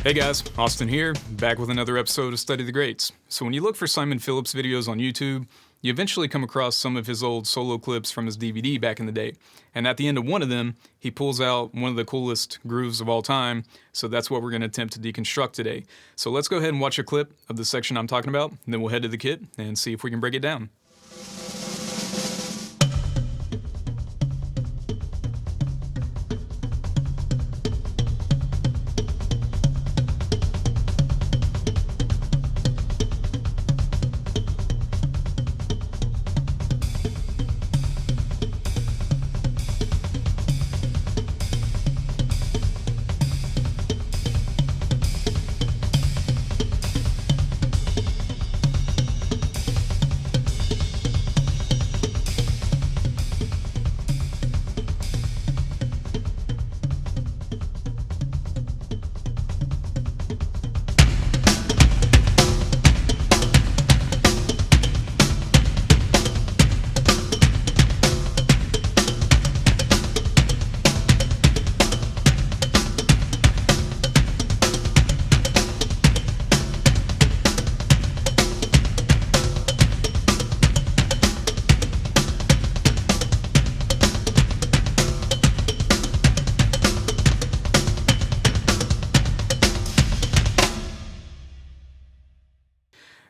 Hey guys, Austin here, back with another episode of Study the Greats. So when you look for Simon Phillips videos on YouTube, you eventually come across some of his old solo clips from his DVD back in the day. And at the end of one of them, he pulls out one of the coolest grooves of all time, so that's what we're going to attempt to deconstruct today. So let's go ahead and watch a clip of the section I'm talking about, and then we'll head to the kit and see if we can break it down.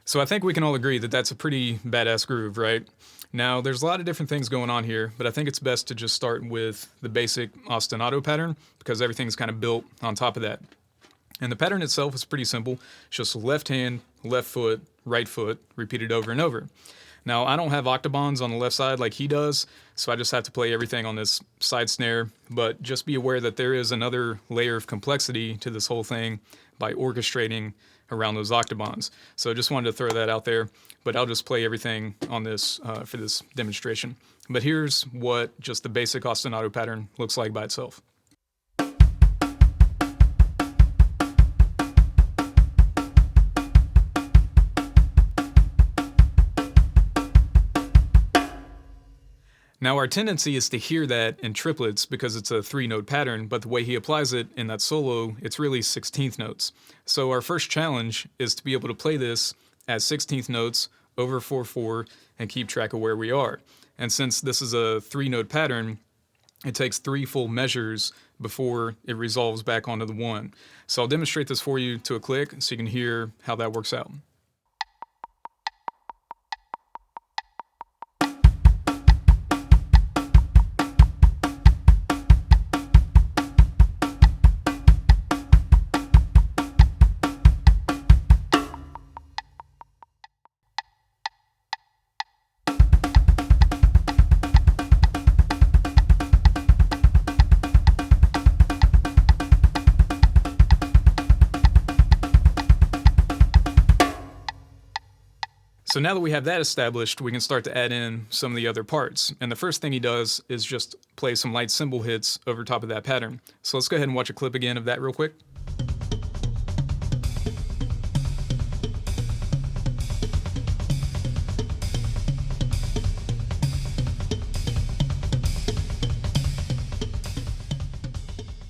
So I think we can all agree that that's a pretty badass groove, right? Now, there's a lot of different things going on here, but I think it's best to just start with the basic ostinato pattern because everything's kind of built on top of that. And the pattern itself is pretty simple. It's just left hand, left foot, right foot, repeated over and over. Now, I don't have octobans on the left side like he does, so I just have to play everything on this side snare, but just be aware that there is another layer of complexity to this whole thing by orchestrating around those octobans. So I just wanted to throw that out there, but I'll just play everything on this for this demonstration. But here's what just the basic ostinato pattern looks like by itself. Now our tendency is to hear that in triplets because it's a 3-note pattern, but the way he applies it in that solo, it's really 16th notes. So our first challenge is to be able to play this as 16th notes over 4/4 and keep track of where we are. And since this is a 3-note pattern, it takes 3 full measures before it resolves back onto the 1. So I'll demonstrate this for you to a click so you can hear how that works out. So now that we have that established, we can start to add in some of the other parts. And the first thing he does is just play some light cymbal hits over top of that pattern. So let's go ahead and watch a clip again of that real quick.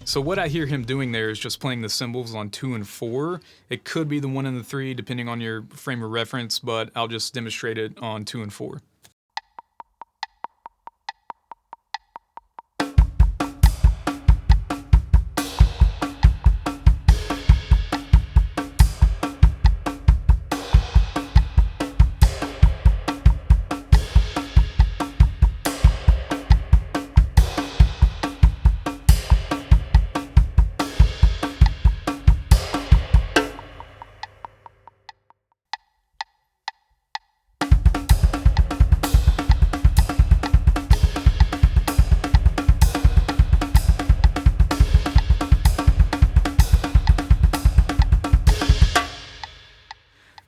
So what I hear him doing there is just playing the cymbals on 2 and 4. It could be the 1 and the 3 depending on your frame of reference, but I'll just demonstrate it on 2 and 4.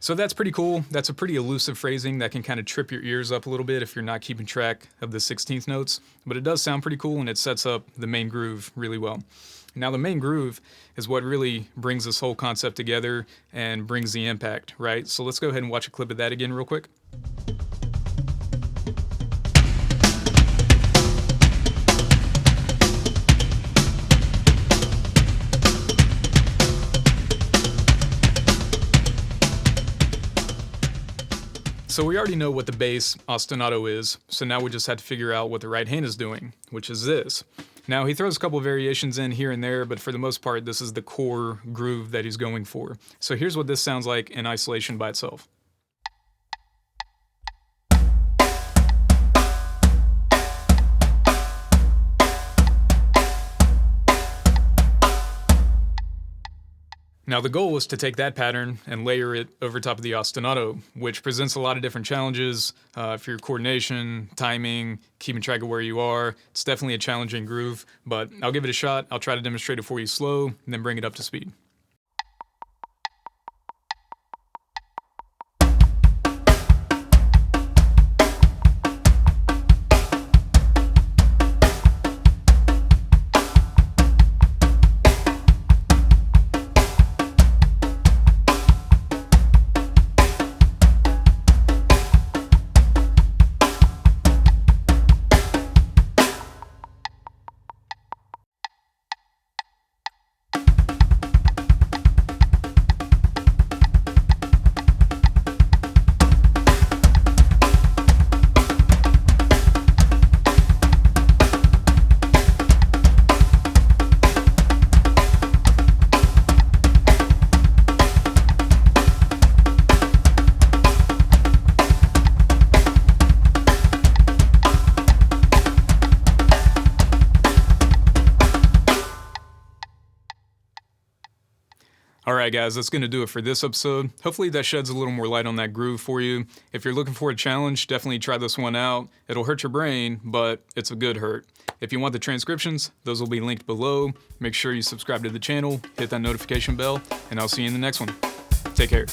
So that's pretty cool. That's a pretty elusive phrasing that can kind of trip your ears up a little bit if you're not keeping track of the 16th notes, but it does sound pretty cool and it sets up the main groove really well. Now the main groove is what really brings this whole concept together and brings the impact, right? So let's go ahead and watch a clip of that again real quick. So we already know what the bass ostinato is, so now we just have to figure out what the right hand is doing, which is this. Now he throws a couple of variations in here and there, but for the most part this is the core groove that he's going for. So here's what this sounds like in isolation by itself. Now the goal was to take that pattern and layer it over top of the ostinato, which presents a lot of different challenges for your coordination, timing, keeping track of where you are. It's definitely a challenging groove, but I'll give it a shot. I'll try to demonstrate it for you slow and then bring it up to speed. Alright guys, that's going to do it for this episode. Hopefully that sheds a little more light on that groove for you. If you're looking for a challenge, definitely try this one out. It'll hurt your brain, but it's a good hurt. If you want the transcriptions, those will be linked below. Make sure you subscribe to the channel, hit that notification bell, and I'll see you in the next one. Take care.